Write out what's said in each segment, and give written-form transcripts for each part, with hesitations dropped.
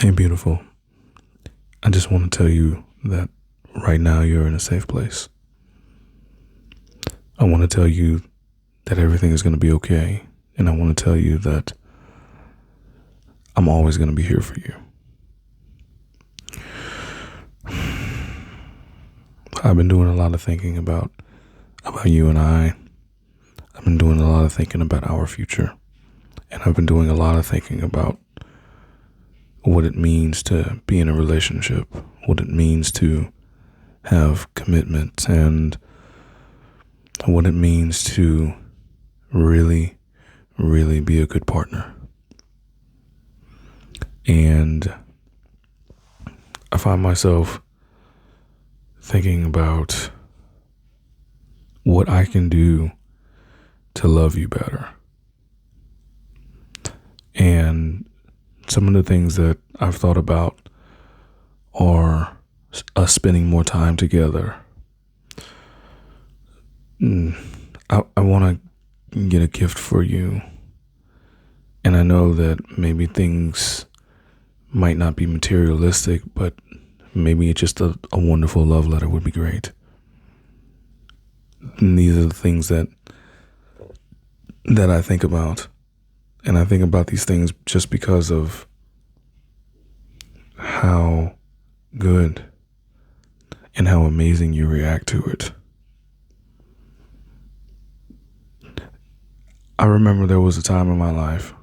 Hey, beautiful. I just want to tell you that right now you're in a safe place. I want to tell you that everything is going to be okay. And I want to tell you that I'm always going to be here for you. I've been doing a lot of thinking about you and I. I've been doing a lot of thinking about our future. And I've been doing a lot of thinking about what it means to be in a relationship, what it means to have commitment, and what it means to really, really be a good partner. And I find myself thinking about what I can do to love you better. And some of the things that I've thought about are us spending more time together. I want to get a gift for you. And I know that maybe things might not be materialistic, but maybe it's just a wonderful love letter would be great. And these are the things that I think about. And I think about these things just because of how good and how amazing you react to it. I remember there was a time in my life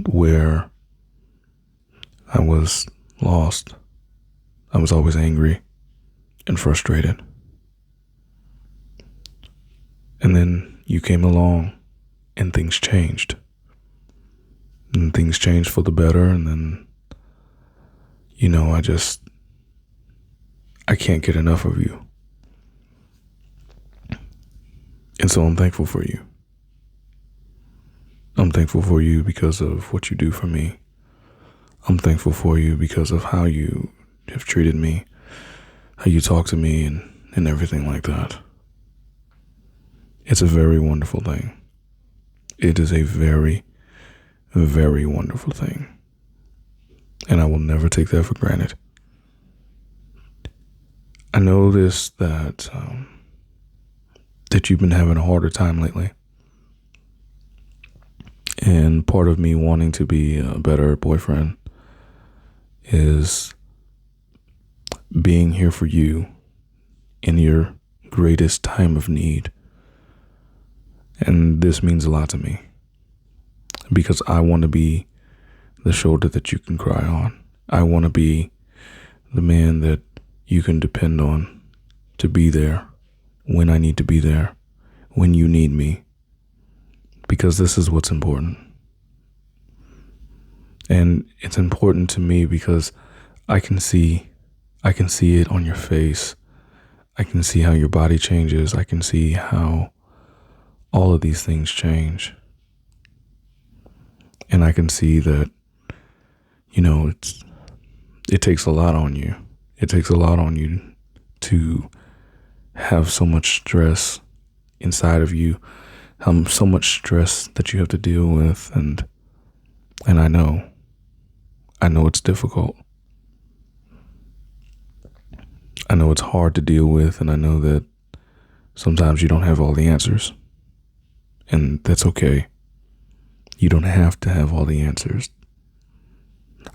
where I was lost. I was always angry and frustrated. And then you came along and things changed. And things changed for the better. And then, I can't get enough of you. And so I'm thankful for you. I'm thankful for you because of what you do for me. I'm thankful for you because of how you have treated me, how you talk to me, and everything like that. It's a very wonderful thing. It is a very, very wonderful thing. And I will never take that for granted. I noticed that you've been having a harder time lately. And part of me wanting to be a better boyfriend is being here for you in your greatest time of need. And this means a lot to me because I want to be the shoulder that you can cry on. I want to be the man that you can depend on to be there when I need to be there, when you need me, because this is what's important. And it's important to me because I can see it on your face. I can see how your body changes. I can see how all of these things change. And I can see that, it takes a lot on you. It takes a lot on you to have so much stress inside of you, so much stress that you have to deal with. And I know it's difficult. I know it's hard to deal with, and I know that sometimes you don't have all the answers. And that's okay. You don't have to have all the answers.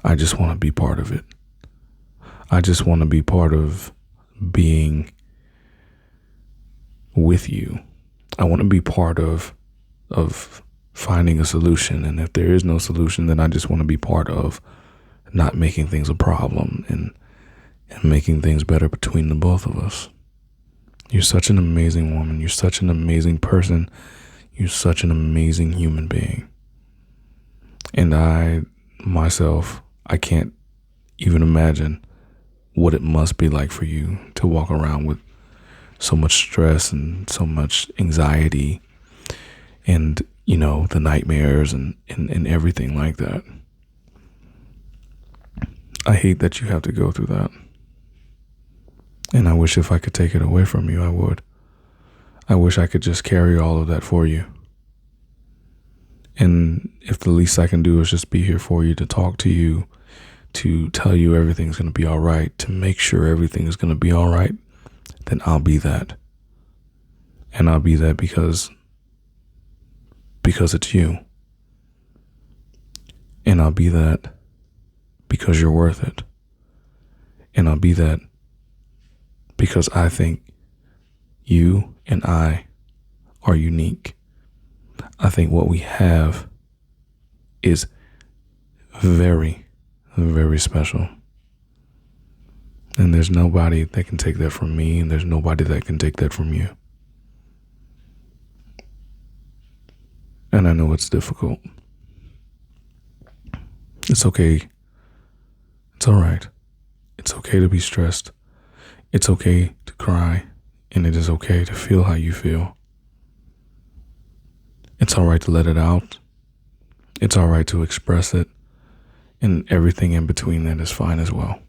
I just want to be part of it. I just want to be part of being with you. I want to be part of finding a solution. And if there is no solution, then I just want to be part of not making things a problem and making things better between the both of us. You're such an amazing woman. You're such an amazing person. You're such an amazing human being. And I can't even imagine what it must be like for you to walk around with so much stress and so much anxiety and, the nightmares and everything like that. I hate that you have to go through that. And I wish if I could take it away from you, I would. I wish I could just carry all of that for you. And if the least I can do is just be here for you, to talk to you to tell you everything's going to be all right, to make sure everything is going to be all right, then I'll be that. And I'll be that because it's you. And I'll be that because you're worth it. And I'll be that because I think you and I are unique. I think what we have is very, very special. And there's nobody that can take that from me, and there's nobody that can take that from you. And I know it's difficult. It's okay. It's all right. It's okay to be stressed. It's okay to cry, and it is okay to feel how you feel. It's all right to let it out. It's all right to express it, and everything in between that is fine as well.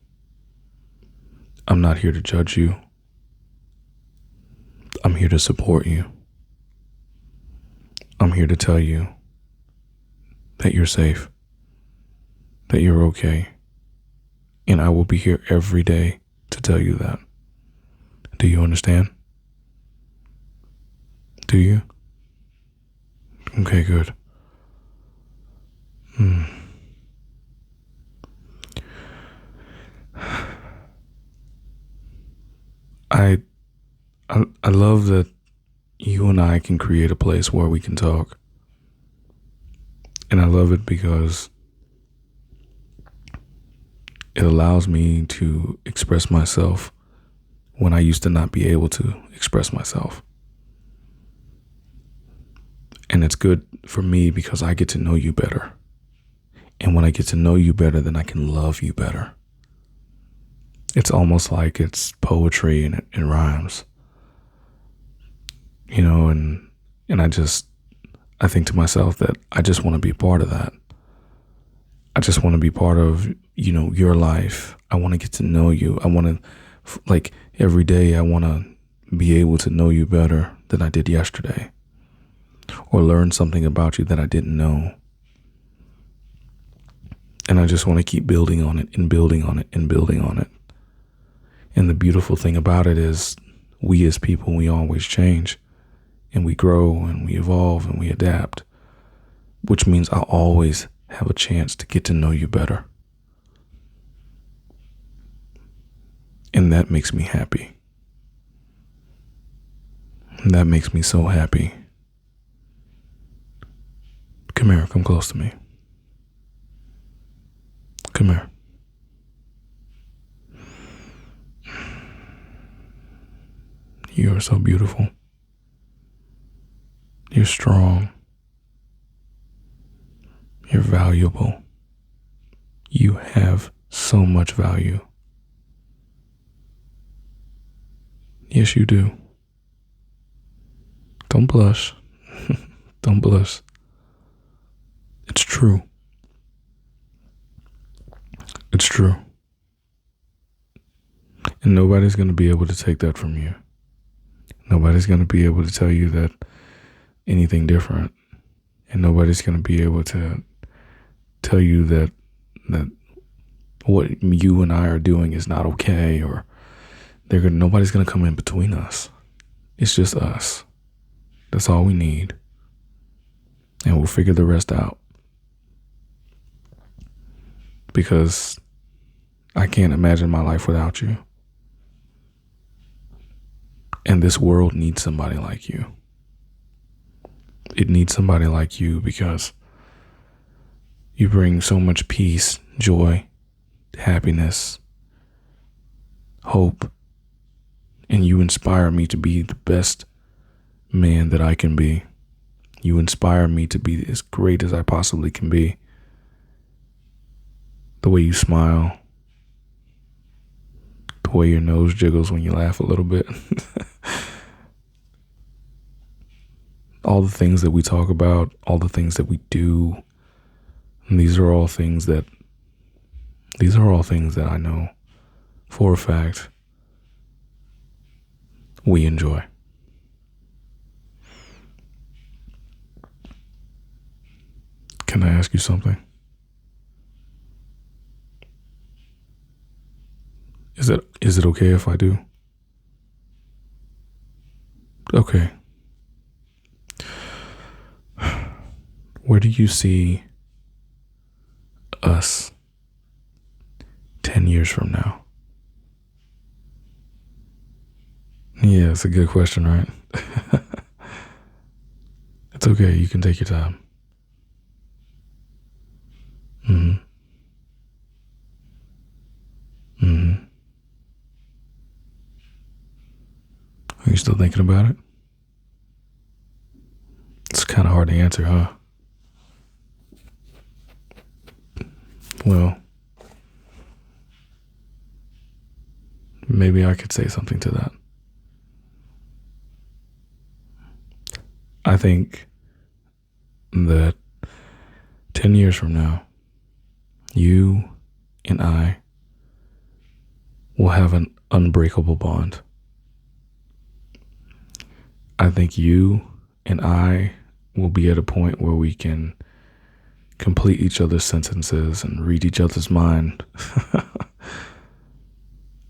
I'm not here to judge you. I'm here to support you. I'm here to tell you that you're safe, that you're okay, and I will be here every day to tell you that. Do you understand? Do you? Okay, good. I love that you and I can create a place where we can talk. And I love it because it allows me to express myself when I used to not be able to express myself. And it's good for me because I get to know you better. And when I get to know you better, then I can love you better. It's almost like it's poetry and it rhymes. You know, and I think to myself that I just want to be part of that. I just want to be part of, your life. I want to get to know you. I want to, like, every day I want to be able to know you better than I did yesterday, or learn something about you that I didn't know. And I just want to keep building on it and building on it and building on it. And the beautiful thing about it is we as people, we always change, and we grow and we evolve and we adapt, which means I'll always have a chance to get to know you better. And that makes me happy. And that makes me so happy. Come here, come close to me. Come here. You are so beautiful. You're strong. You're valuable. You have so much value. Yes, you do. Don't blush. Don't blush. It's true. It's true. And nobody's going to be able to take that from you. Nobody's going to be able to tell you that anything different. And nobody's going to be able to tell you that what you and I are doing is not okay, or nobody's going to come in between us. It's just us. That's all we need. And we'll figure the rest out. Because I can't imagine my life without you. And this world needs somebody like you. It needs somebody like you because you bring so much peace, joy, happiness, hope, and you inspire me to be the best man that I can be. You inspire me to be as great as I possibly can be. The way you smile, the way your nose jiggles when you laugh a little bit. All the things that we talk about, all the things that we do, and these are all things that I know for a fact we enjoy. Can I ask you something? Is it okay if I do? Okay. Where do you see us 10 years from now? Yeah, it's a good question, right? It's okay. You can take your time. Mm-hmm. Mm-hmm. Are you still thinking about it? It's kind of hard to answer, huh? Well, maybe I could say something to that. I think that 10 years from now, you and I will have an unbreakable bond. I think you and I will be at a point where we can complete each other's sentences and read each other's mind.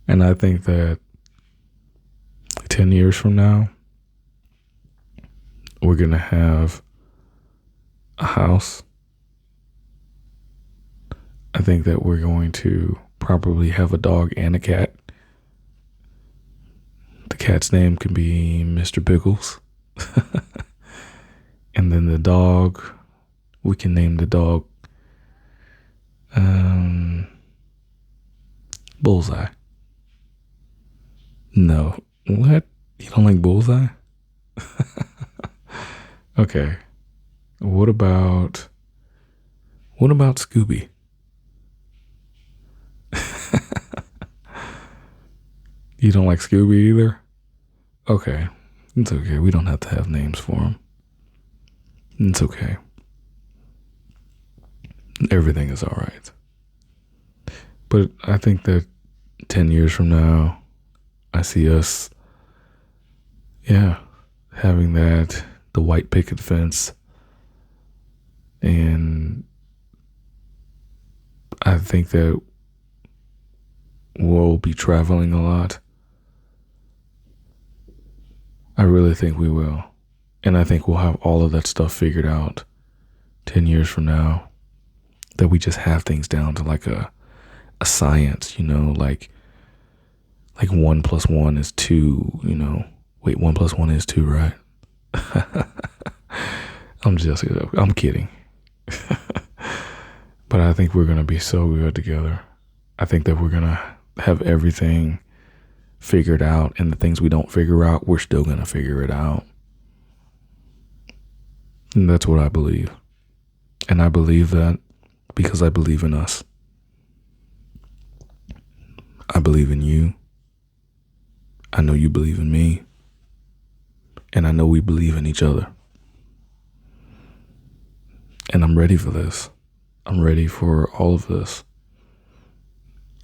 And I think that 10 years from now, we're going to have a house. I think that we're going to probably have a dog and a cat. The cat's name can be Mr. Biggles. And then the dog, we can name the dog Bullseye. No. What? You don't like Bullseye? Okay. What about Scooby? You don't like Scooby either? Okay. It's okay. We don't have to have names for him. It's okay. Everything is all right. But I think that 10 years from now, I see us, having the white picket fence. And I think that we'll be traveling a lot. I really think we will. And I think we'll have all of that stuff figured out 10 years from now. That we just have things down to like a science, like 1 + 1 is 2, Wait, 1 + 1 is 2, right? I'm kidding. But I think we're going to be so good together. I think that we're going to have everything figured out, and the things we don't figure out, we're still going to figure it out. And that's what I believe. And I believe that because I believe in us. I believe in you. I know you believe in me. And I know we believe in each other. And I'm ready for this. I'm ready for all of this.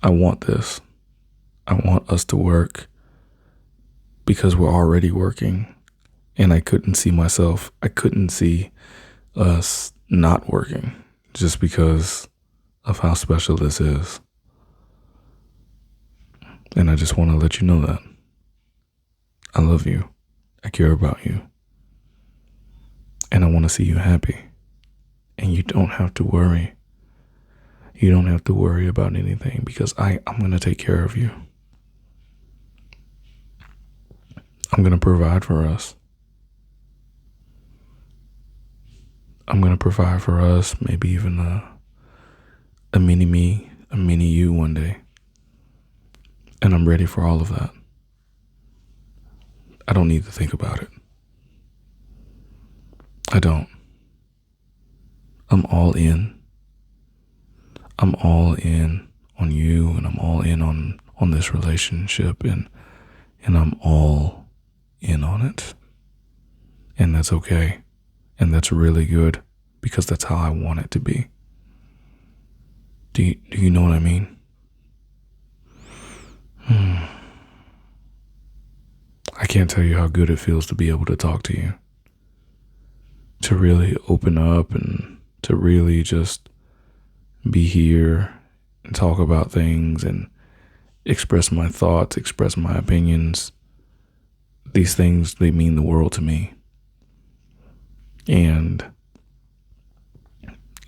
I want this. I want us to work because we're already working. And I couldn't see us not working just because of how special this is. And I just want to let you know that. I love you. I care about you. And I want to see you happy. And you don't have to worry. You don't have to worry about anything because I'm going to take care of you. I'm going to provide for us. I'm going to provide for us, maybe even a mini me, a mini you one day. And I'm ready for all of that. I don't need to think about it. I don't. I'm all in. I'm all in on you, and I'm all in on this relationship, and I'm all in on it. And that's okay. And that's really good because that's how I want it to be. Do you know what I mean? I can't tell you how good it feels to be able to talk to you. To really open up and to really just be here and talk about things and express my thoughts, express my opinions. These things, they mean the world to me. And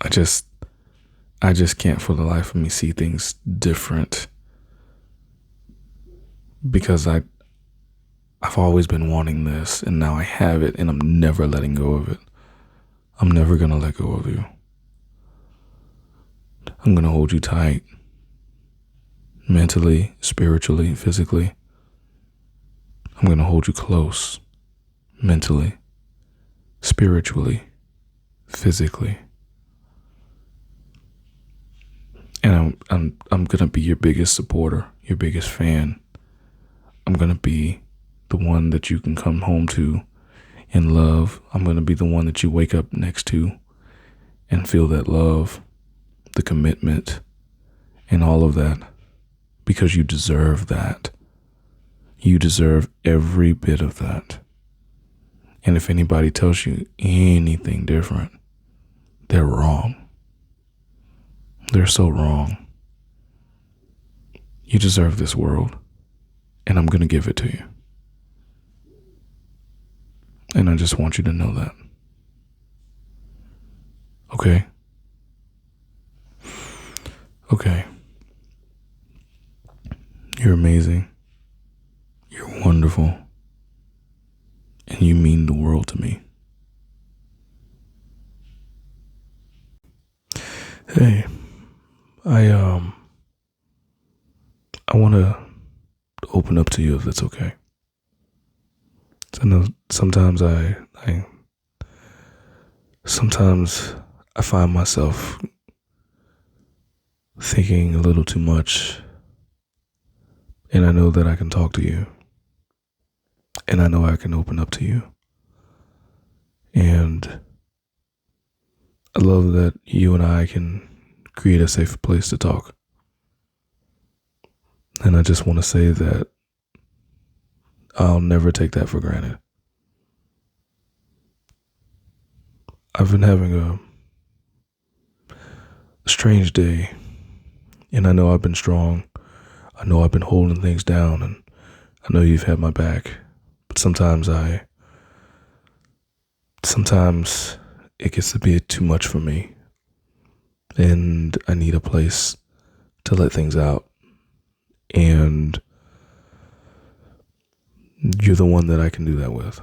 I just can't for the life of me see things different, because I've always been wanting this, and now I have it, and I'm never letting go of it. I'm never going to let go of you. I'm going to hold you tight, mentally, spiritually, physically. I'm going to hold you close, mentally, spiritually, physically. And I'm going to be your biggest supporter, your biggest fan. I'm going to be the one that you can come home to in love. I'm going to be the one that you wake up next to and feel that love, the commitment, and all of that, because you deserve that. You deserve every bit of that. And if anybody tells you anything different, they're wrong. They're so wrong. You deserve this world, and I'm going to give it to you. And I just want you to know that. Okay? Okay. You're amazing. You're wonderful. And you mean the world to me. Hey, I want to open up to you if that's okay. I know sometimes I find myself thinking a little too much, and I know that I can talk to you, and I know I can open up to you, and I love that you and I can create a safe place to talk. And I just want to say that I'll never take that for granted. I've been having a strange day, and I know I've been strong. I know I've been holding things down, and I know you've had my back. But sometimes it gets to be too much for me, and I need a place to let things out. And you're the one that I can do that with.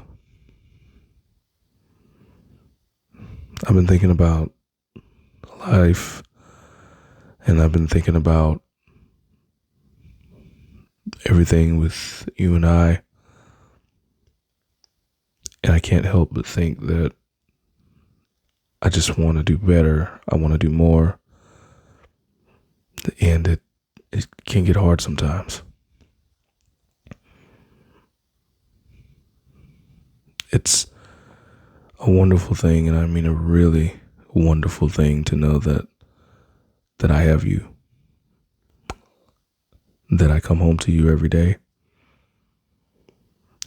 I've been thinking about life, and I've been thinking about everything with you and I can't help but think that I just want to do better. I want to do more. And it can get hard sometimes. It's a wonderful thing, and I mean a really wonderful thing to know that I have you, that I come home to you every day,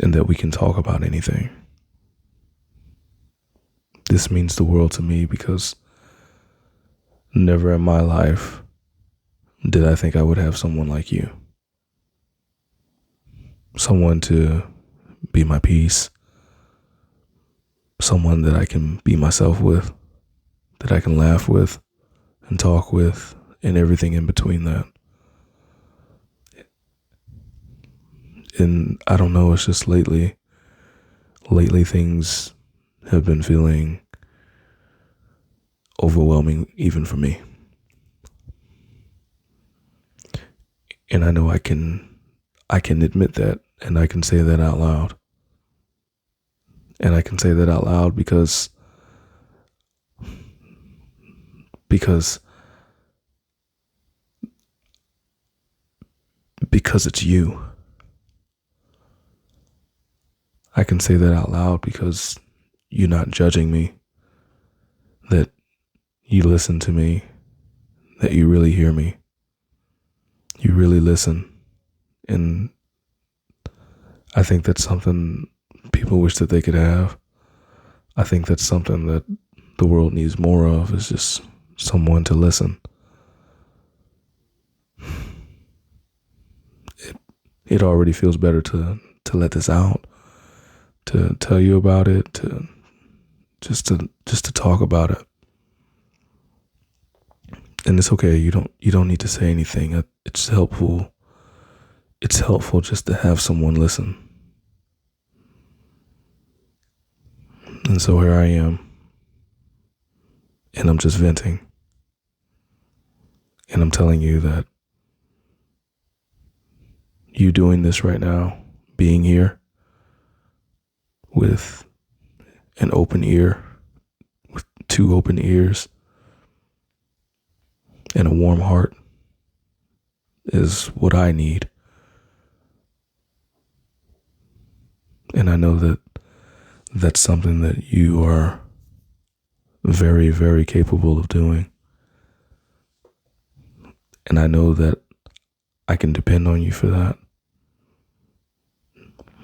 and that we can talk about anything. This means the world to me, because never in my life did I think I would have someone like you. Someone to be my peace. Someone that I can be myself with, that I can laugh with and talk with, and everything in between that. And I don't know, it's just lately things have been feeling overwhelming even for me. And I know I can admit that, and I can say that out loud. And I can say that out loud because it's you. I can say that out loud because you're not judging me, that you listen to me, that you really hear me, you really listen. And I think that's something people wish that they could have. I think that's something that the world needs more of, is just someone to listen. it already feels better to let this out, to tell you about it, to just to talk about it. And it's okay. You don't need to say anything. It's helpful. It's helpful just to have someone listen. And so here I am, and I'm just venting. And I'm telling you that you doing this right now, being here with an open ear, with 2 open ears, and a warm heart is what I need. And I know that that's something that you are very, very capable of doing. And I know that I can depend on you for that.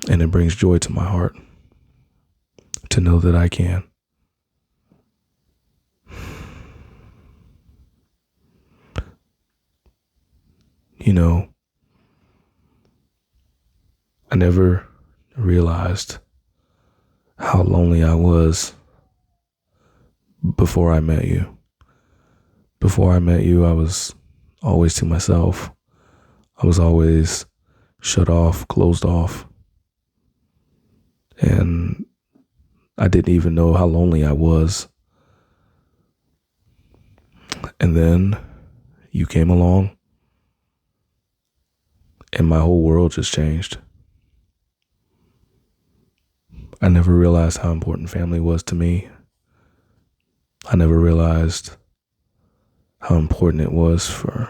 And it brings joy to my heart to know that I can. You know, I never realized how lonely I was before I met you. Before I met you, I was always to myself. I was always shut off, closed off. And I didn't even know how lonely I was. And then you came along, and my whole world just changed. I never realized how important family was to me. I never realized how important it was for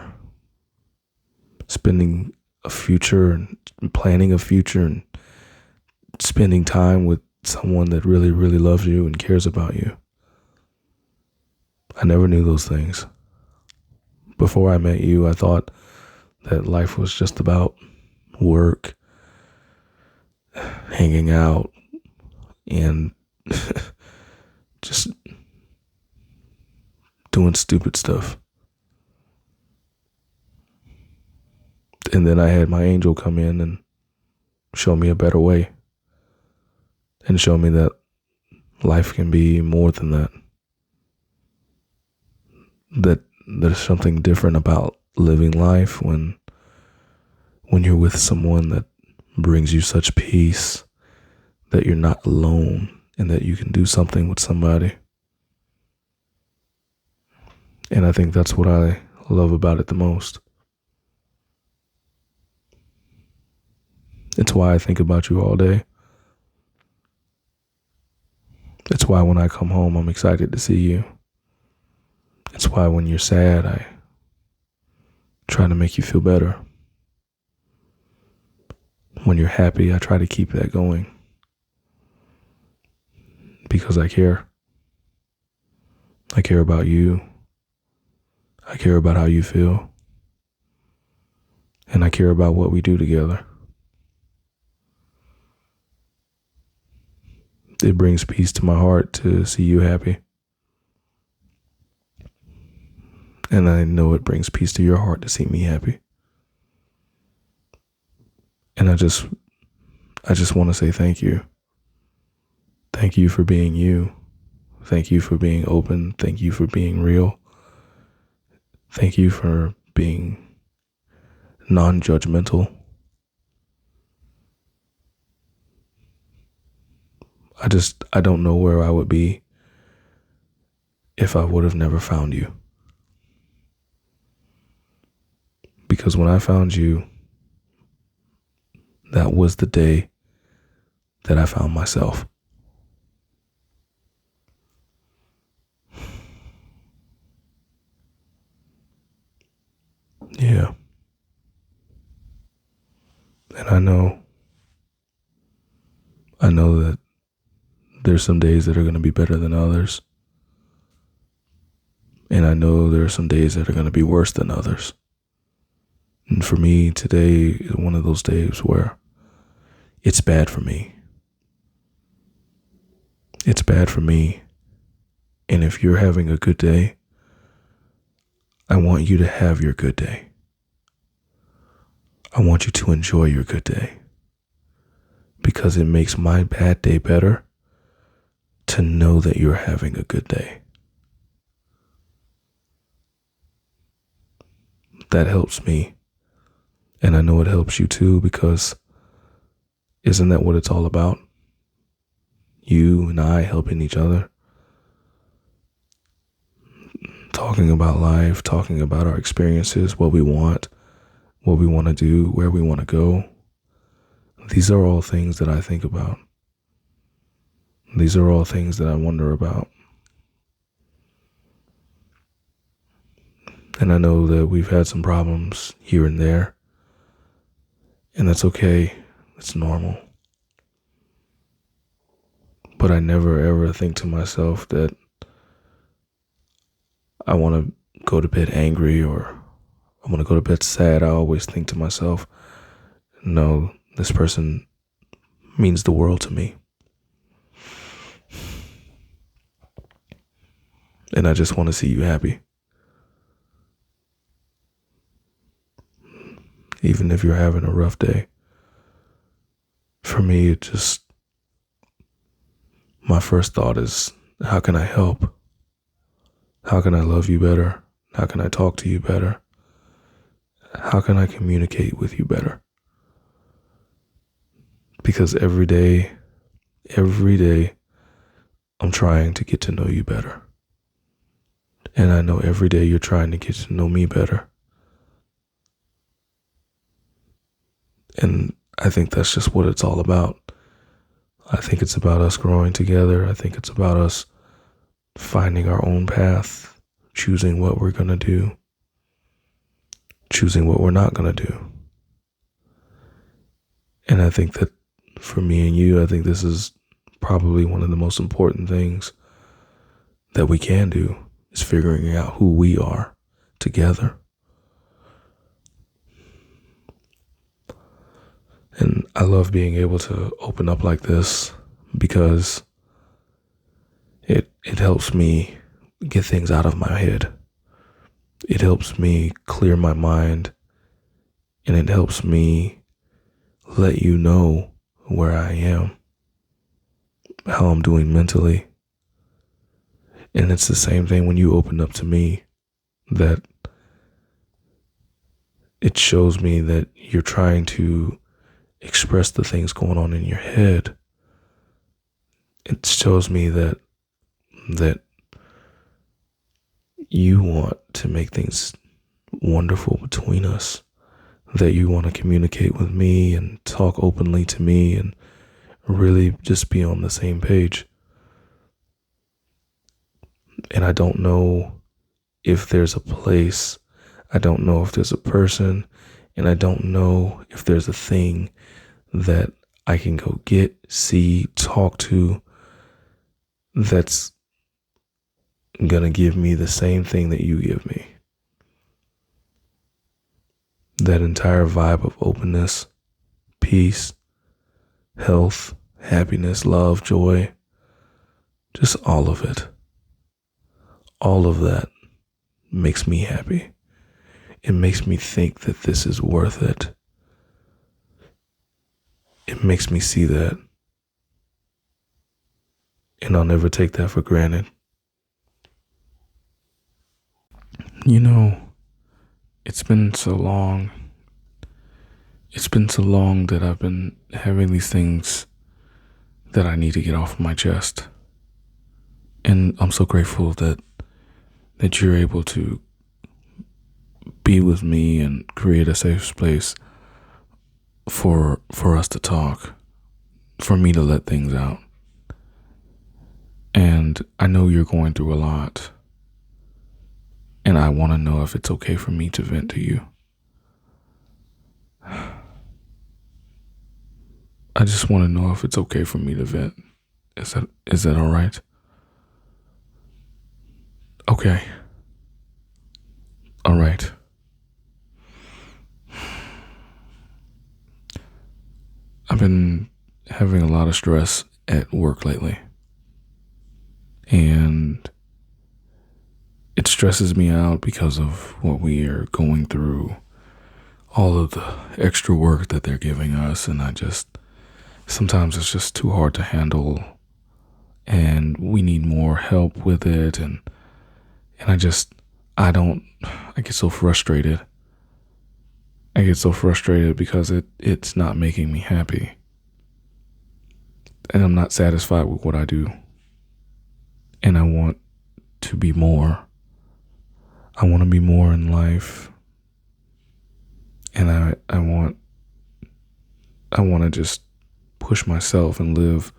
spending a future and planning a future and spending time with someone that really, really loves you and cares about you. I never knew those things. Before I met you, I thought that life was just about work, hanging out, and just doing stupid stuff. And then I had my angel come in and show me a better way and show me that life can be more than that. That there's something different about living life when you're with someone that brings you such peace, that you're not alone, and that you can do something with somebody. And I think that's what I love about it the most. It's why I think about you all day. It's why when I come home, I'm excited to see you. It's why when you're sad, I try to make you feel better. When you're happy, I try to keep that going. Because I care. I care about you. I care about how you feel. And I care about what we do together. It brings peace to my heart to see you happy. And I know it brings peace to your heart to see me happy. And I just want to say thank you. Thank you for being you. Thank you for being open. Thank you for being real. Thank you for being non-judgmental. I don't know where I would be if I would have never found you. Because when I found you, that was the day that I found myself. Yeah. And I know that there's some days that are going to be better than others. And I know there are some days that are going to be worse than others. And for me, today is one of those days where it's bad for me. It's bad for me. And if you're having a good day, I want you to have your good day. I want you to enjoy your good day, because it makes my bad day better to know that you're having a good day. That helps me. And I know it helps you too, because isn't that what it's all about? You and I helping each other. Talking about life, talking about our experiences, what we want to do, where we want to go. These are all things that I think about. These are all things that I wonder about. And I know that we've had some problems here and there, and that's okay. It's normal. But I never ever think to myself that I want to go to bed angry or I want to go to bed sad. I always think to myself, no, this person means the world to me. And I just want to see you happy. Even if you're having a rough day. For me, my first thought is, how can I help? How can I love you better? How can I talk to you better? How can I communicate with you better? Because every day, I'm trying to get to know you better. And I know every day you're trying to get to know me better. And I think that's just what it's all about. I think it's about us growing together. I think it's about us finding our own path, choosing what we're going to do, choosing what we're not going to do. And I think that for me and you, I think this is probably one of the most important things that we can do, is figuring out who we are together. And I love being able to open up like this, because it helps me get things out of my head. It helps me clear my mind, and it helps me let you know where I am, how I'm doing mentally. And it's the same thing when you open up to me, that it shows me that you're trying to express the things going on in your head. It shows me that you want to make things wonderful between us, that you want to communicate with me and talk openly to me and really just be on the same page. And I don't know if there's a place, I don't know if there's a person, and I don't know if there's a thing that I can go get, see, talk to, that's gonna give me the same thing that you give me. That entire vibe of openness, peace, health, happiness, love, joy, just all of it. All of that makes me happy. It makes me think that this is worth it. It makes me see that. And I'll never take that for granted. You know, it's been so long. It's been so long that I've been having these things that I need to get off my chest. And I'm so grateful that you're able to be with me and create a safe space for us to talk, for me to let things out. And I know you're going through a lot, and I want to know if it's okay for me to vent to you. I just want to know if it's okay for me to vent. Is that all right? Okay. All right. I've been having a lot of stress at work lately. And it stresses me out because of what we are going through, all of the extra work that they're giving us, and sometimes it's just too hard to handle, and we need more help with it, and I just I don't I get so frustrated. I get so frustrated because it's not making me happy. And I'm not satisfied with what I do. And I want to be more. I want to be more in life. And I want to just push myself and live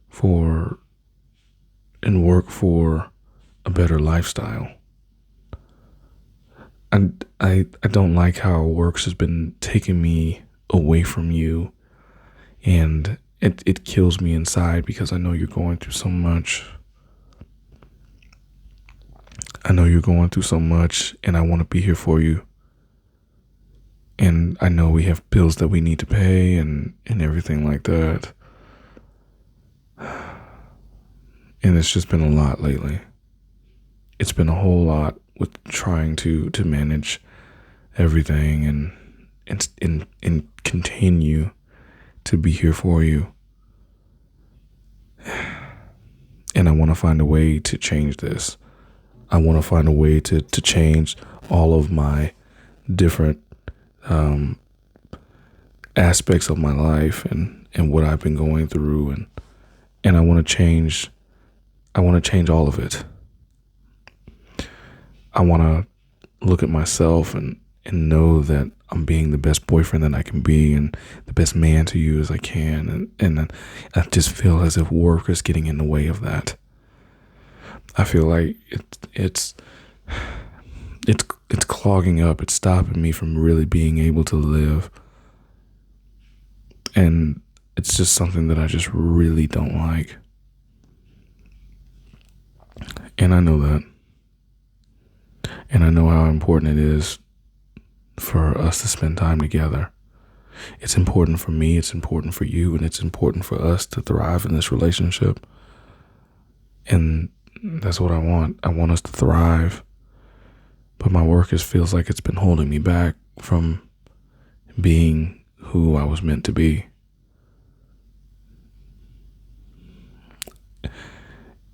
for and work for a better lifestyle. And I don't like how works has been taking me away from you, and it kills me inside because I know you're going through so much. I know you're going through so much, and I want to be here for you. And I know we have bills that we need to pay and everything like that. And it's just been a lot lately. It's been a whole lot with trying to manage everything and continue to be here for you. And I want to find a way to change this. I want to find a way to change all of my different aspects of my life and what I've been going through, and I want to change all of it. I want to look at myself and know that I'm being the best boyfriend that I can be and the best man to you as I can, and I just feel as if work is getting in the way of that. I feel like it's clogging up. It's stopping me from really being able to live. And it's just something that I just really don't like. And I know that. And I know how important it is for us to spend time together. It's important for me, it's important for you, and it's important for us to thrive in this relationship. And that's what I want. I want us to thrive. But my work feels like it's been holding me back from being who I was meant to be.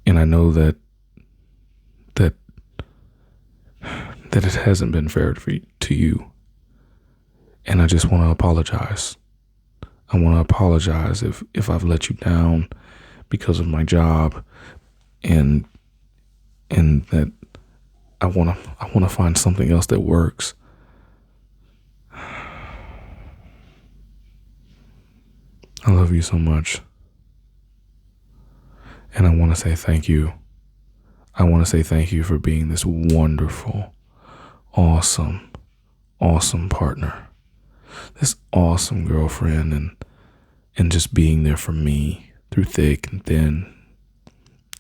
And I know that it hasn't been fair to you. And I just want to apologize. I want to apologize if I've let you down because of my job, and that I want to find something else that works. I love you so much. And I want to say thank you. I want to say thank you for being this wonderful, awesome partner, this awesome girlfriend, and just being there for me through thick and thin,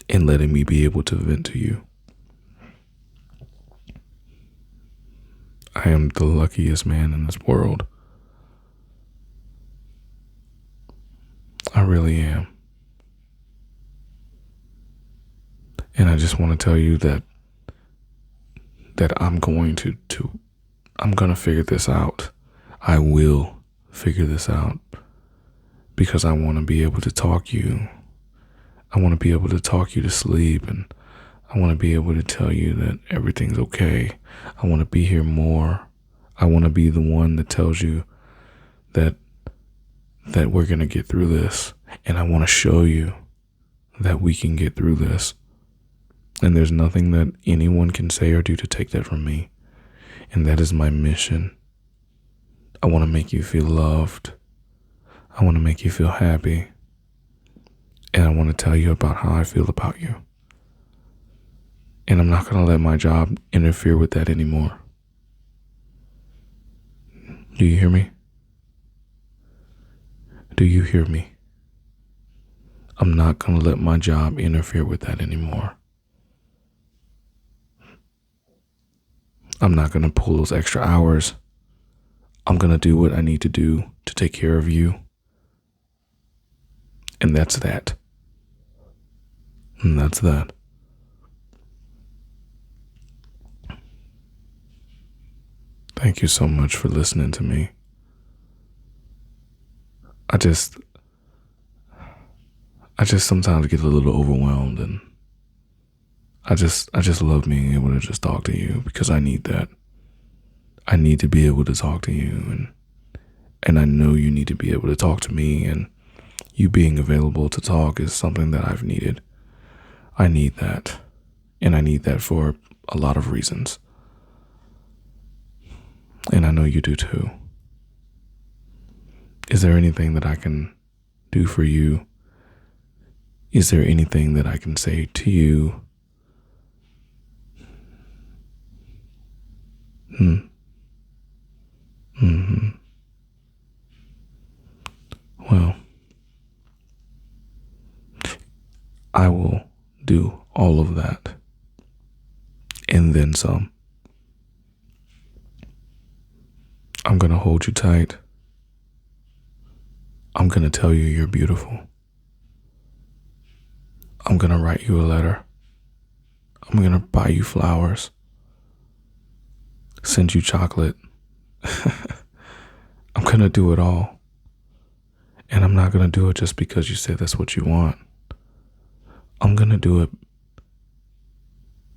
and letting me be able to vent to you. I am the luckiest man in this world. I really am. And I just want to tell you that I'm going to figure this out. I will figure this out, because I want to be able to talk you. I want to be able to talk you to sleep, and I want to be able to tell you that everything's okay. I want to be here more. I want to be the one that tells you that we're going to get through this. And I want to show you that we can get through this. And there's nothing that anyone can say or do to take that from me. And that is my mission. I want to make you feel loved. I want to make you feel happy. And I want to tell you about how I feel about you. And I'm not going to let my job interfere with that anymore. Do you hear me? Do you hear me? I'm not going to let my job interfere with that anymore. I'm not going to pull those extra hours. I'm going to do what I need to do to take care of you. And that's that. And that's that. Thank you so much for listening to me. I just sometimes get a little overwhelmed, and I just love being able to just talk to you, because I need that. I need to be able to talk to you, and I know you need to be able to talk to me, and you being available to talk is something that I've needed. I need that, and I need that for a lot of reasons. And I know you do too. Is there anything that I can do for you? Is there anything that I can say to you? Mm-hmm. Well, I will do all of that and then some. I'm going to hold you tight. I'm going to tell you you're beautiful. I'm going to write you a letter. I'm going to buy you flowers, send you chocolate. I'm going to do it all. And I'm not going to do it just because you say that's what you want. I'm going to do it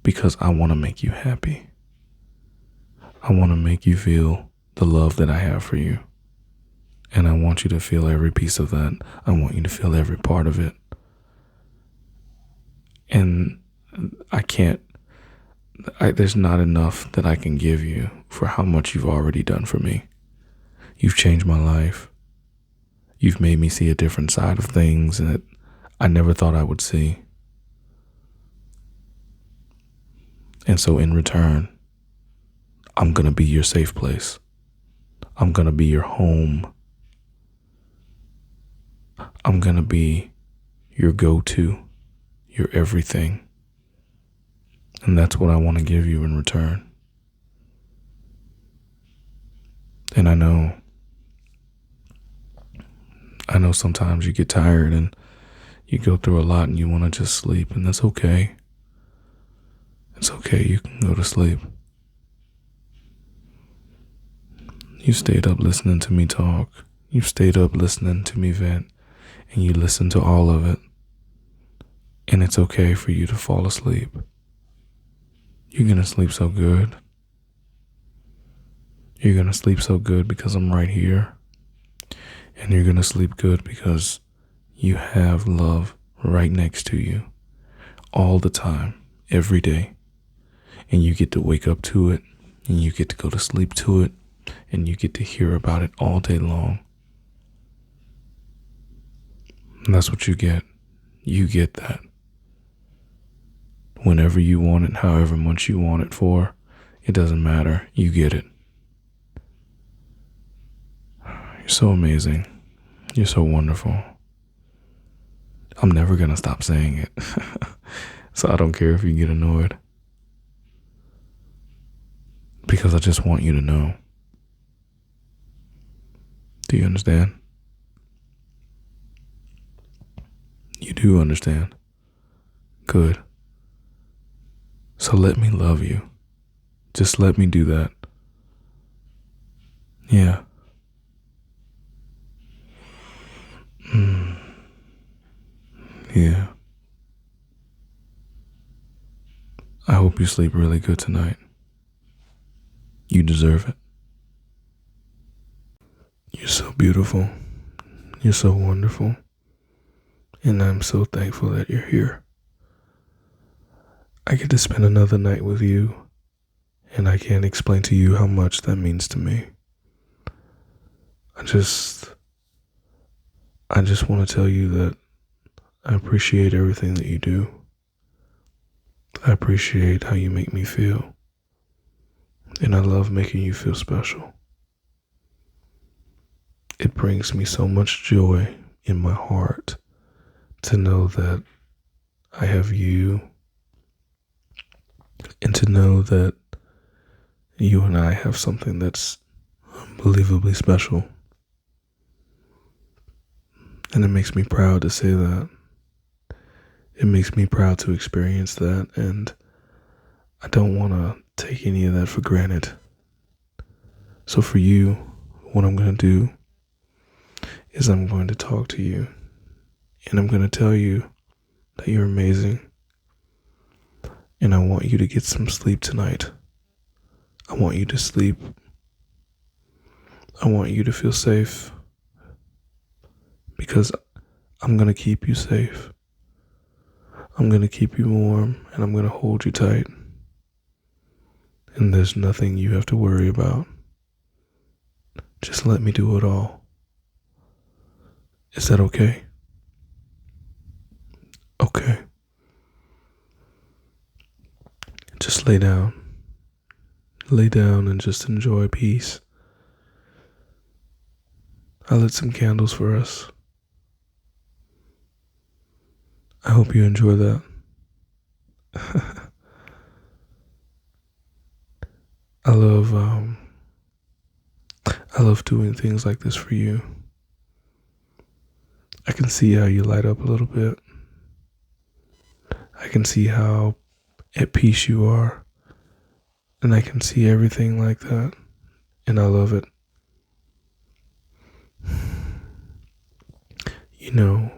because I want to make you happy. I want to make you feel the love that I have for you. And I want you to feel every piece of that. I want you to feel every part of it. And there's not enough that I can give you for how much you've already done for me. You've changed my life. You've made me see a different side of things that I never thought I would see. And so in return, I'm going to be your safe place. I'm going to be your home. I'm going to be your go-to, your everything. And that's what I want to give you in return. And I know sometimes you get tired and you go through a lot and you want to just sleep, and that's okay. It's okay, you can go to sleep. You stayed up listening to me talk. You stayed up listening to me vent, and you listened to all of it. And it's okay for you to fall asleep. You're going to sleep so good. You're going to sleep so good because I'm right here. And you're going to sleep good because you have love right next to you all the time, every day. And you get to wake up to it, and you get to go to sleep to it, and you get to hear about it all day long. And that's what you get. You get that. Whenever you want it, however much you want it for, it doesn't matter. You get it. You're so amazing. You're so wonderful. I'm never going to stop saying it. So I don't care if you get annoyed. Because I just want you to know. Do you understand? You do understand. Good. So let me love you. Just let me do that. Yeah. Yeah. I hope you sleep really good tonight. You deserve it. You're so beautiful. You're so wonderful. And I'm so thankful that you're here. I get to spend another night with you, and I can't explain to you how much that means to me. I just want to tell you that I appreciate everything that you do. I appreciate how you make me feel. And I love making you feel special. It brings me so much joy in my heart to know that I have you, and to know that you and I have something that's unbelievably special. And it makes me proud to say that. It makes me proud to experience that, and I don't want to take any of that for granted. So for you, what I'm going to do is I'm going to talk to you and I'm going to tell you that you're amazing. And I want you to get some sleep tonight. I want you to sleep. I want you to feel safe because I'm going to keep you safe. I'm going to keep you warm and I'm going to hold you tight. And there's nothing you have to worry about. Just let me do it all. Is that okay? Okay. Just lay down. Lay down and just enjoy peace. I lit some candles for us. I hope you enjoy that. I love doing things like this for you. I can see how you light up a little bit. I can see how at peace you are. And I can see everything like that. And I love it. You know,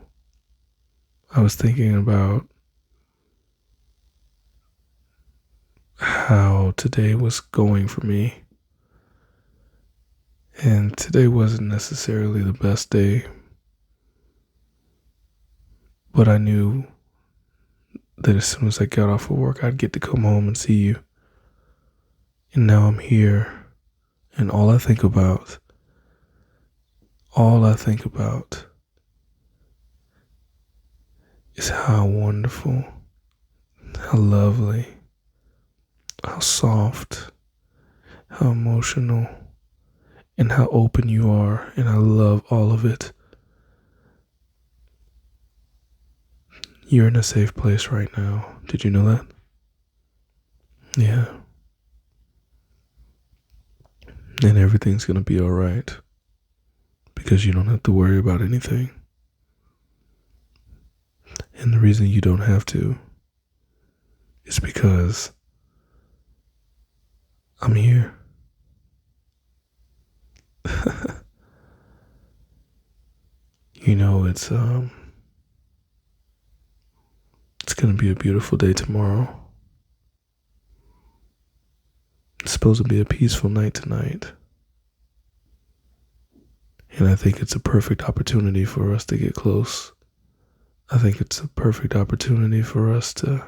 I was thinking about how today was going for me. And today wasn't necessarily the best day. But I knew that as soon as I got off of work, I'd get to come home and see you. And now I'm here. And all I think about is how wonderful, how lovely, how soft, how emotional, and how open you are, and I love all of it. You're in a safe place right now. Did you know that? Yeah. And everything's gonna be alright, because you don't have to worry about anything. And the reason you don't have to is because I'm here. You know, it's gonna be a beautiful day tomorrow. It's supposed to be a peaceful night tonight. And I think it's a perfect opportunity for us to get close. I think it's a perfect opportunity for us to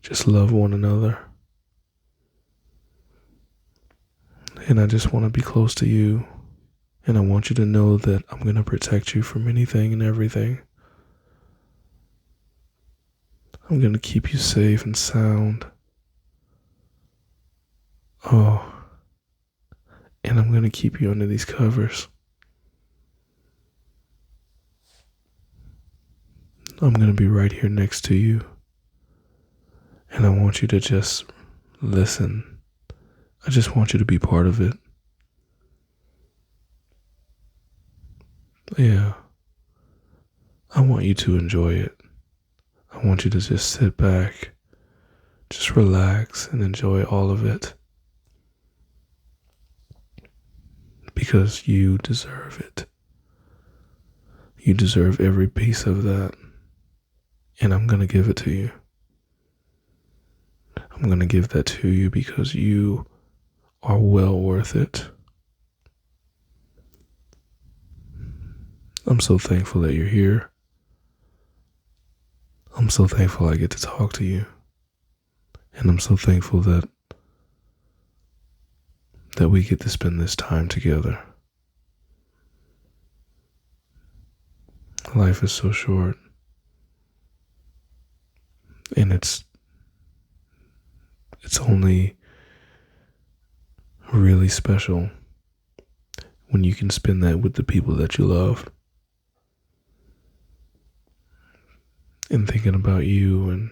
just love one another. And I just want to be close to you. And I want you to know that I'm going to protect you from anything and everything. I'm going to keep you safe and sound. Oh. And I'm going to keep you under these covers. I'm going to be right here next to you. And I want you to just listen. I just want you to be part of it. Yeah. I want you to enjoy it. I want you to just sit back, just relax and enjoy all of it. Because you deserve it. You deserve every piece of that. And I'm going to give it to you. I'm going to give that to you because you are well worth it. I'm so thankful that you're here. I'm so thankful I get to talk to you. And I'm so thankful that we get to spend this time together. Life is so short. And it's only really special when you can spend that with the people that you love. And thinking about you and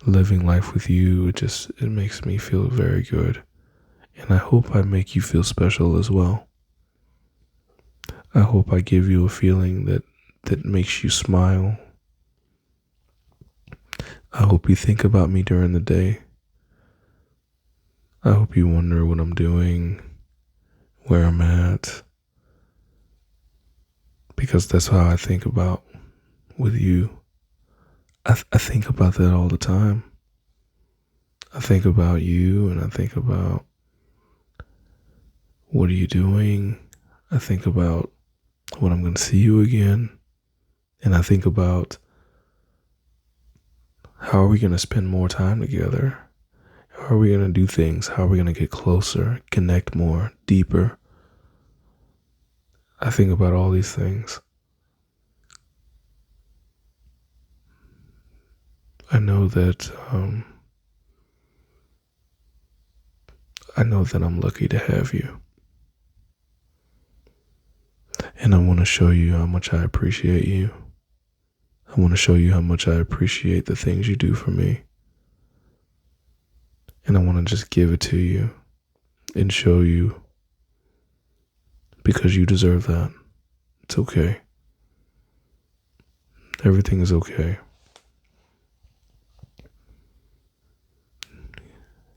living life with you, it makes me feel very good. And I hope I make you feel special as well. I hope I give you a feeling that makes you smile. I hope you think about me during the day. I hope you wonder what I'm doing, where I'm at, because that's how I think about with you. I think about that all the time. I think about you and I think about what are you doing? I think about when I'm going to see you again. And I think about how are we going to spend more time together? How are we going to do things? How are we going to get closer, connect more, deeper? I think about all these things. I know that I'm lucky to have you. And I want to show you how much I appreciate you. I want to show you how much I appreciate the things you do for me. And I want to just give it to you and show you because you deserve that. It's okay. Everything is okay.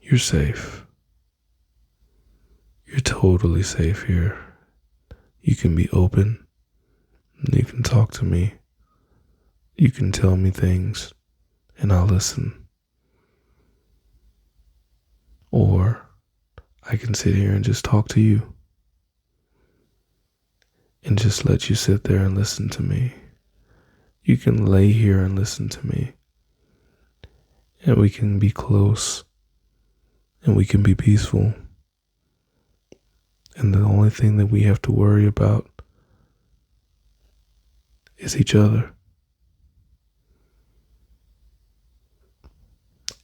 You're safe. You're totally safe here. You can be open. You can talk to me. You can tell me things and I'll listen. Or I can sit here and just talk to you and just let you sit there and listen to me. You can lay here and listen to me. And we can be close. And we can be peaceful. And the only thing that we have to worry about is each other.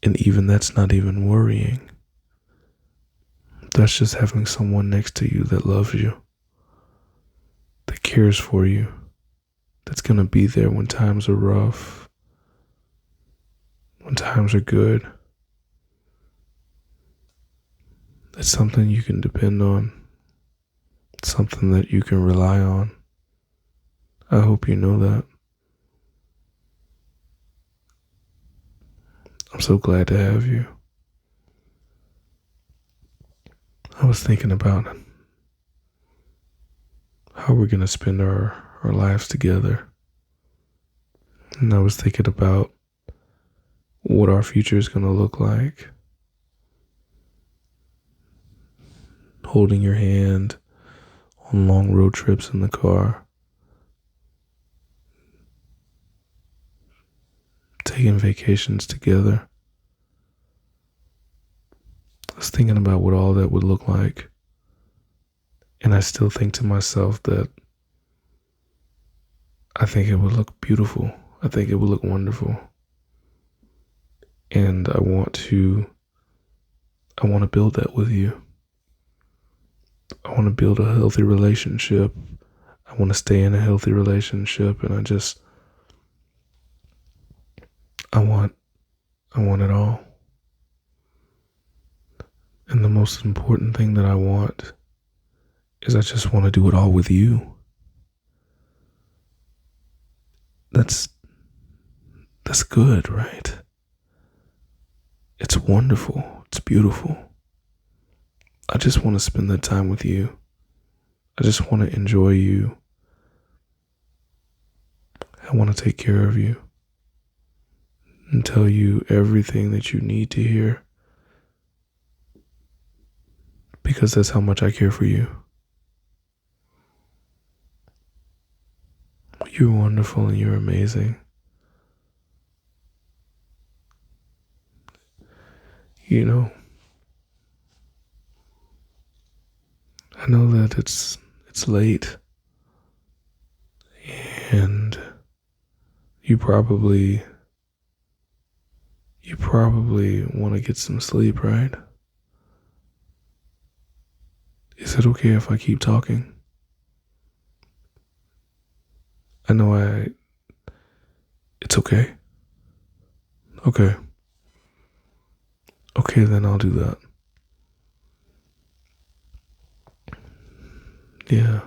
And even that's not even worrying. That's just having someone next to you that loves you, that cares for you, that's going to be there when times are rough, when times are good. It's something you can depend on. It's something that you can rely on. I hope you know that. I'm so glad to have you. I was thinking about how we're going to spend our lives together. And I was thinking about what our future is going to look like. Holding your hand on long road trips in the car. Taking vacations together. I was thinking about what all that would look like. And I still think to myself that I think it would look beautiful. I think it would look wonderful. And I want to build that with you. I want to build a healthy relationship. I want to stay in a healthy relationship. And I want it all. And the most important thing that I want is I just want to do it all with you. That's good, right? It's wonderful. It's beautiful. I just want to spend that time with you. I just want to enjoy you. I want to take care of you and tell you everything that you need to hear because that's how much I care for you. You're wonderful and you're amazing. You know, I know that it's late and you probably want to get some sleep, right? Is it okay if I keep talking? I know it's okay. Okay. Okay, then I'll do that. Yeah.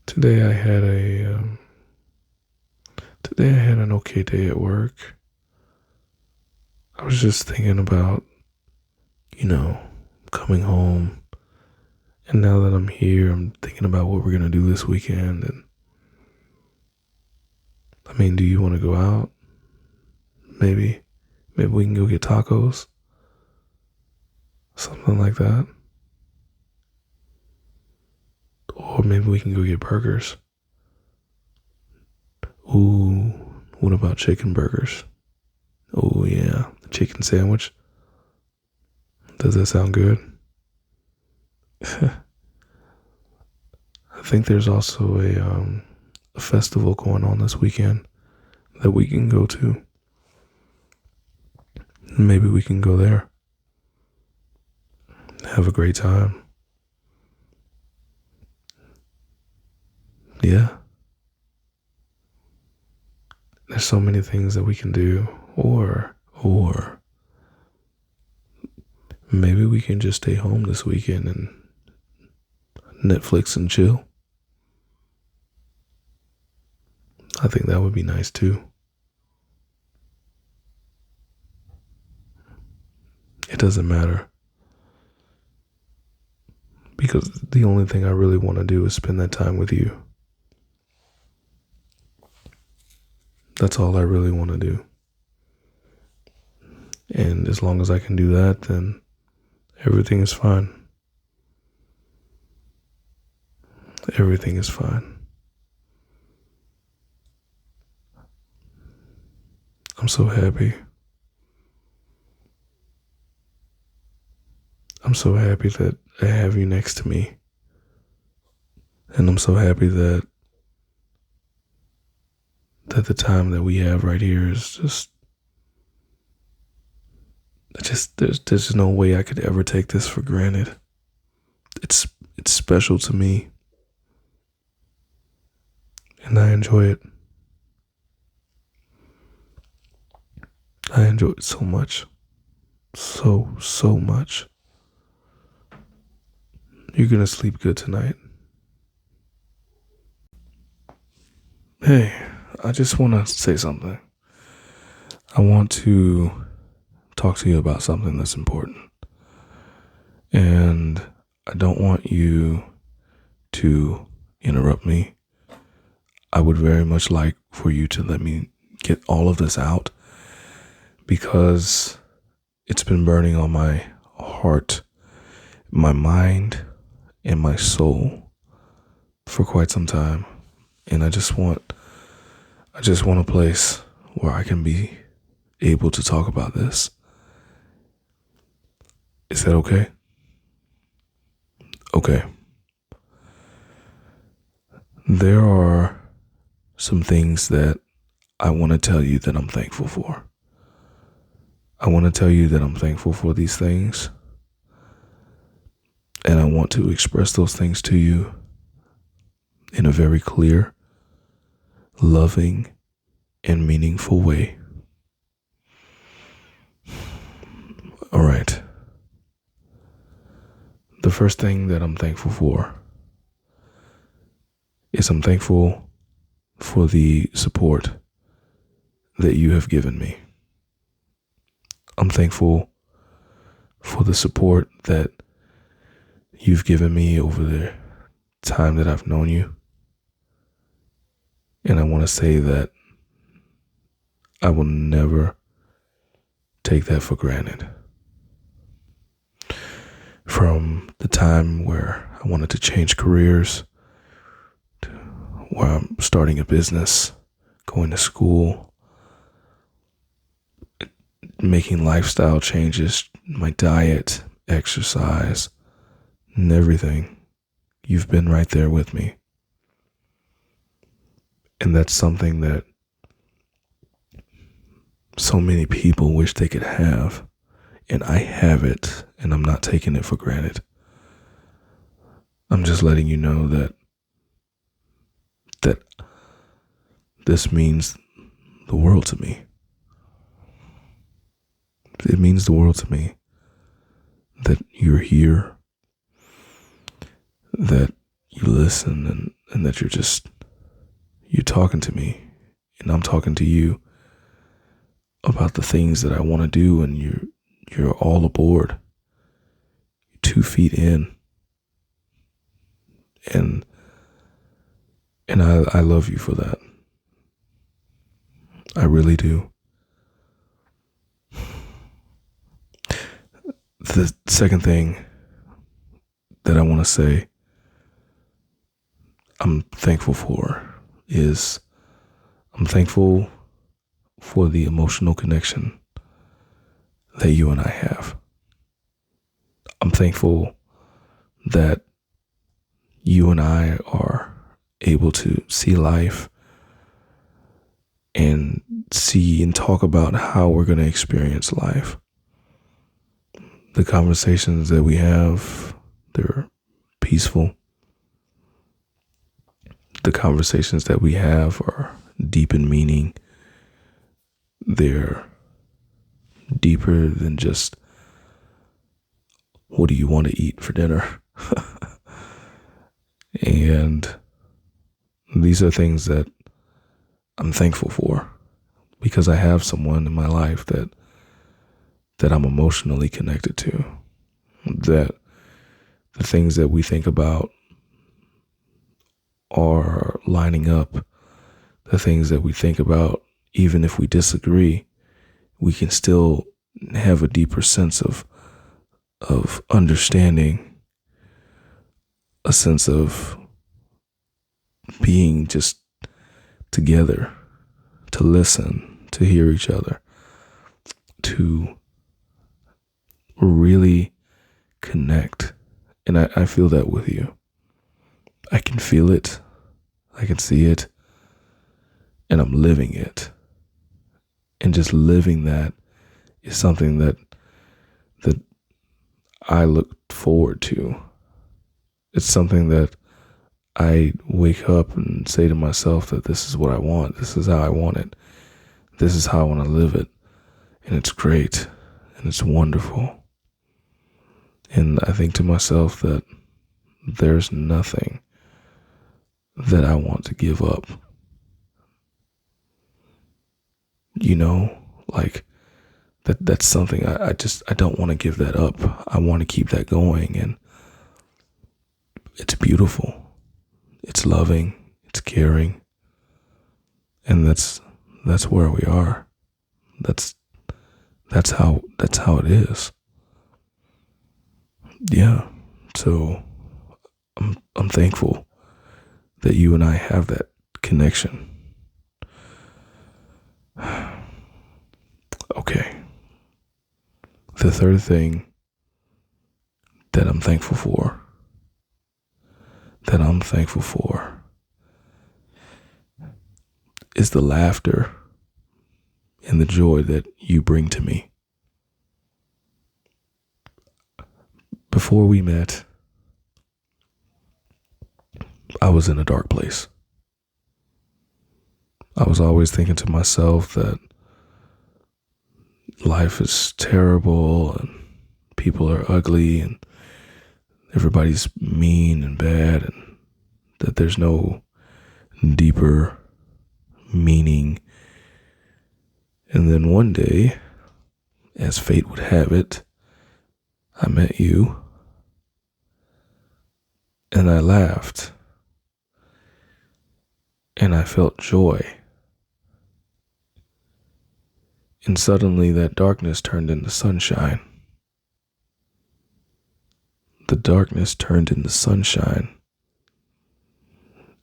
Today I had an okay day at work. I was just thinking about coming home. And now that I'm here, I'm thinking about what we're going to do this weekend. And do you want to go out? Maybe we can go get tacos. Something like that. Or maybe we can go get burgers. Ooh, what about chicken burgers? Oh yeah, the chicken sandwich. Does that sound good? I think there's also a festival going on this weekend that we can go to. Maybe we can go there. Have a great time. Yeah. There's so many things that we can do. Or maybe we can just stay home this weekend and Netflix and chill. I think that would be nice too. It doesn't matter. Because the only thing I really want to do is spend that time with you. That's all I really want to do. And as long as I can do that, then everything is fine. Everything is fine. I'm so happy. I'm so happy that I have you next to me. And I'm so happy that the time that we have right here is just there's no way I could ever take this for granted. It's special to me. And I enjoy it. I enjoy it so much. So much. You're gonna sleep good tonight. Hey, I just want to say something. I want to talk to you about something that's important. And I don't want you to interrupt me. I would very much like for you to let me get all of this out because it's been burning on my heart, my mind, and my soul for quite some time. And I just want a place where I can be able to talk about this. Is that okay? Okay. There are some things that I want to tell you that I'm thankful for. I want to tell you that I'm thankful for these things. And I want to express those things to you in a very clear, loving, and meaningful way. All right. The first thing that I'm thankful for is I'm thankful for the support that you have given me. I'm thankful for the support that you've given me over the time that I've known you. And I want to say that I will never take that for granted. From the time where I wanted to change careers, to where I'm starting a business, going to school, making lifestyle changes, my diet, exercise, and everything, you've been right there with me. And that's something that so many people wish they could have. And I have it, and I'm not taking it for granted. I'm just letting you know that this means the world to me. It means the world to me that you're here, that you listen, and that you're talking to me, and I'm talking to you about the things that I want to do, and you're all aboard. 2 feet in. And I love you for that. I really do. The second thing that I want to say I'm thankful for is I'm thankful for the emotional connection that you and I have. I'm thankful that you and I are able to see life and see and talk about how we're going to experience life. The conversations that we have, they're peaceful. The conversations that we have are deep in meaning. They're deeper than just, what do you want to eat for dinner? And these are things that I'm thankful for, because I have someone in my life that I'm emotionally connected to, that the things that we think about are lining up. The things that we think about, even if we disagree, we can still have a deeper sense of understanding, a sense of being just together, to listen, to hear each other, to really connect. And I feel that with you. I can feel it. I can see it. And I'm living it. And just living that is something that I look forward to. It's something that I wake up and say to myself that this is what I want. This is how I want it. This is how I want to live it. And it's great. And it's wonderful. And I think to myself that there's nothing that I want to give up. You know, like that's something I don't want to give that up. I want to keep that going, and it's beautiful. It's loving, it's caring. And that's where we are. That's how it is. Yeah. So I'm thankful that you and I have that connection. Okay. The third thing that I'm thankful for is the laughter and the joy that you bring to me. Before we met, I was in a dark place. I was always thinking to myself that life is terrible and people are ugly and everybody's mean and bad, and that there's no deeper meaning. And then one day, as fate would have it, I met you and I laughed and I felt joy. And suddenly that darkness turned into sunshine. The darkness turned into sunshine.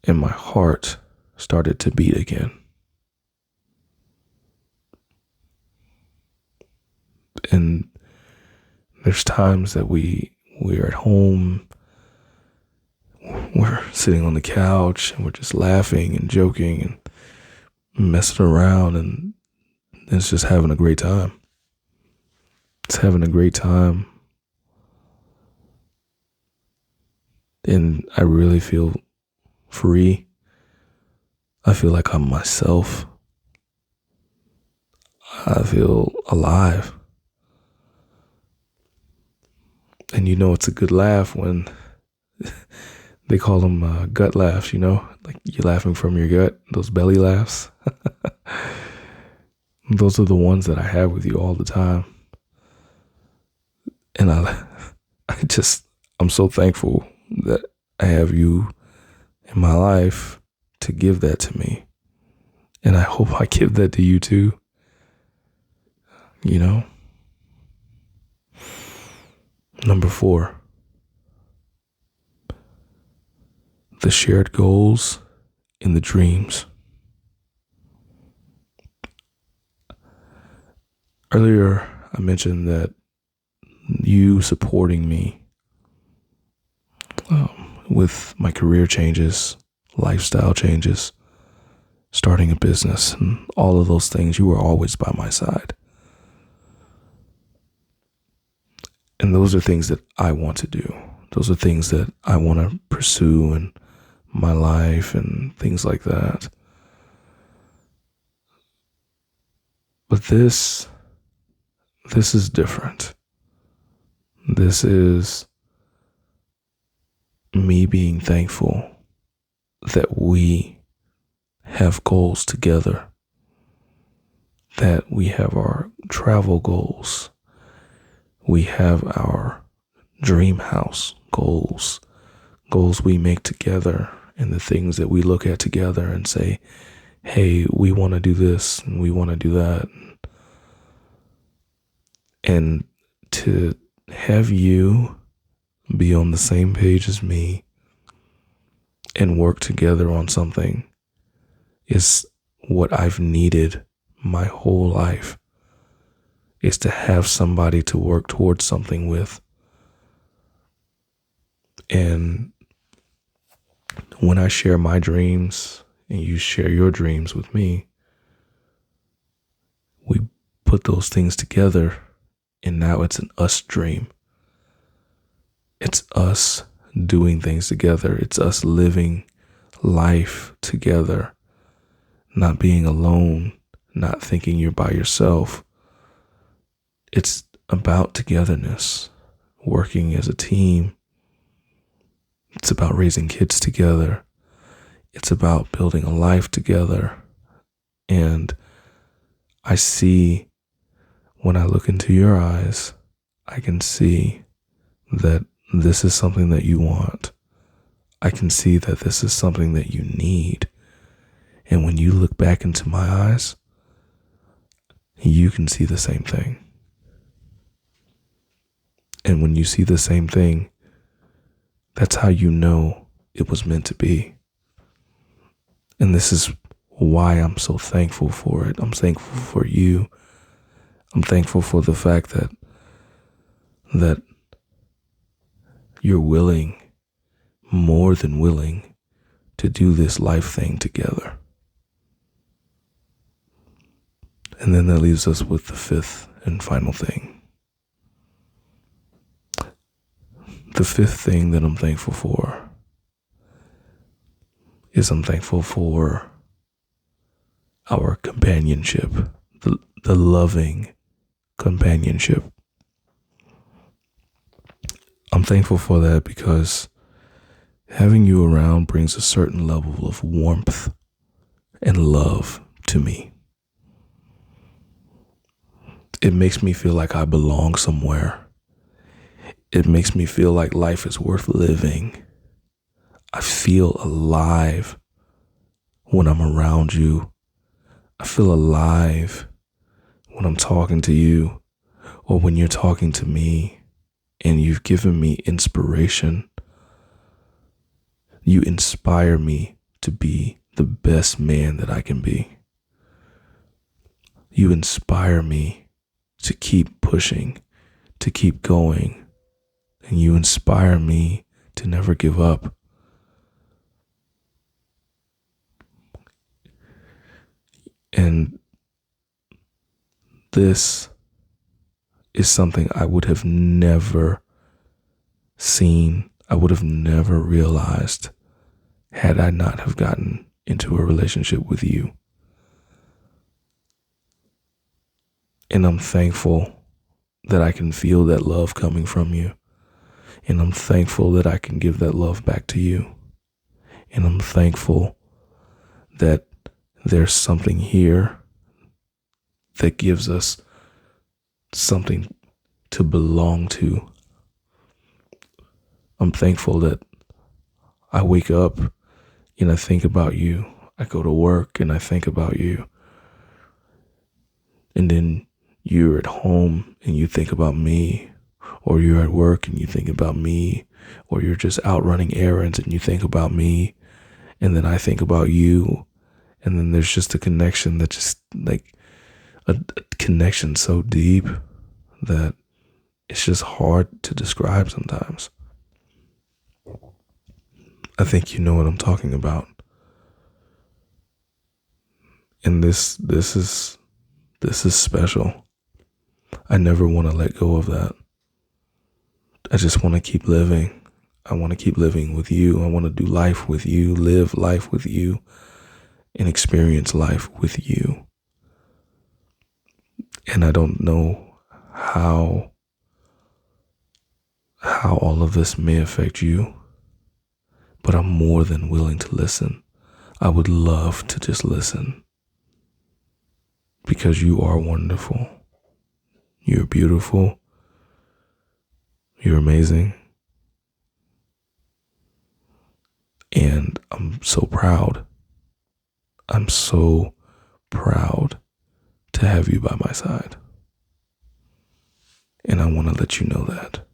And my heart started to beat again. And there's times that we're at home, we're sitting on the couch and we're just laughing and joking and messing around, and it's just having a great time. It's having a great time. And I really feel free. I feel like I'm myself. I feel alive. And you know it's a good laugh when they call them gut laughs, you know? Like you're laughing from your gut, those belly laughs. Those are the ones that I have with you all the time. And I I'm so thankful that I have you in my life to give that to me. And I hope I give that to you too. You know? Number 4, the shared goals in the dreams. Earlier, I mentioned that you supporting me with my career changes, lifestyle changes, starting a business, and all of those things, you were always by my side. And those are things that I want to do. Those are things that I want to pursue in my life and things like that. But this is different. This is me being thankful that we have goals together, that we have our travel goals, we have our dream house goals we make together, and the things that we look at together and say, hey, we want to do this and we want to do that. And to have you be on the same page as me and work together on something is what I've needed my whole life, is to have somebody to work towards something with. And when I share my dreams and you share your dreams with me, we put those things together, and now it's an us dream. It's us doing things together. It's us living life together, not being alone, not thinking you're by yourself. It's about togetherness, working as a team. It's about raising kids together. It's about building a life together. And I see, when I look into your eyes, I can see that this is something that you want. I can see that this is something that you need. And when you look back into my eyes, you can see the same thing. And when you see the same thing, that's how you know it was meant to be. And this is why I'm so thankful for it. I'm thankful for you. I'm thankful for the fact that you're willing, more than willing, to do this life thing together. And then that leaves us with the 5th and final thing. The 5th thing that I'm thankful for is I'm thankful for our companionship, the loving companionship. I'm thankful for that because having you around brings a certain level of warmth and love to me. It makes me feel like I belong somewhere. It makes me feel like life is worth living. I feel alive when I'm around you. I feel alive when I'm talking to you, or when you're talking to me, and you've given me inspiration. You inspire me to be the best man that I can be. You inspire me to keep pushing, to keep going. And you inspire me to never give up. And this is something I would have never seen. I would have never realized had I not have gotten into a relationship with you. And I'm thankful that I can feel that love coming from you. And I'm thankful that I can give that love back to you. And I'm thankful that there's something here that gives us something to belong to. I'm thankful that I wake up and I think about you. I go to work and I think about you. And then you're at home and you think about me, or you're at work and you think about me, or you're just out running errands and you think about me, and then I think about you. And then there's just a connection that just like a connection so deep that it's just hard to describe sometimes. I think you know what I'm talking about. And this is special. I never want to let go of that. I just want to keep living. I want to keep living with you. I want to do life with you, live life with you, and experience life with you. And I don't know how all of this may affect you, but I'm more than willing to listen. I would love to just listen, because you are wonderful. You're beautiful. You're amazing. And I'm so proud. I'm so proud to have you by my side. And I want to let you know that.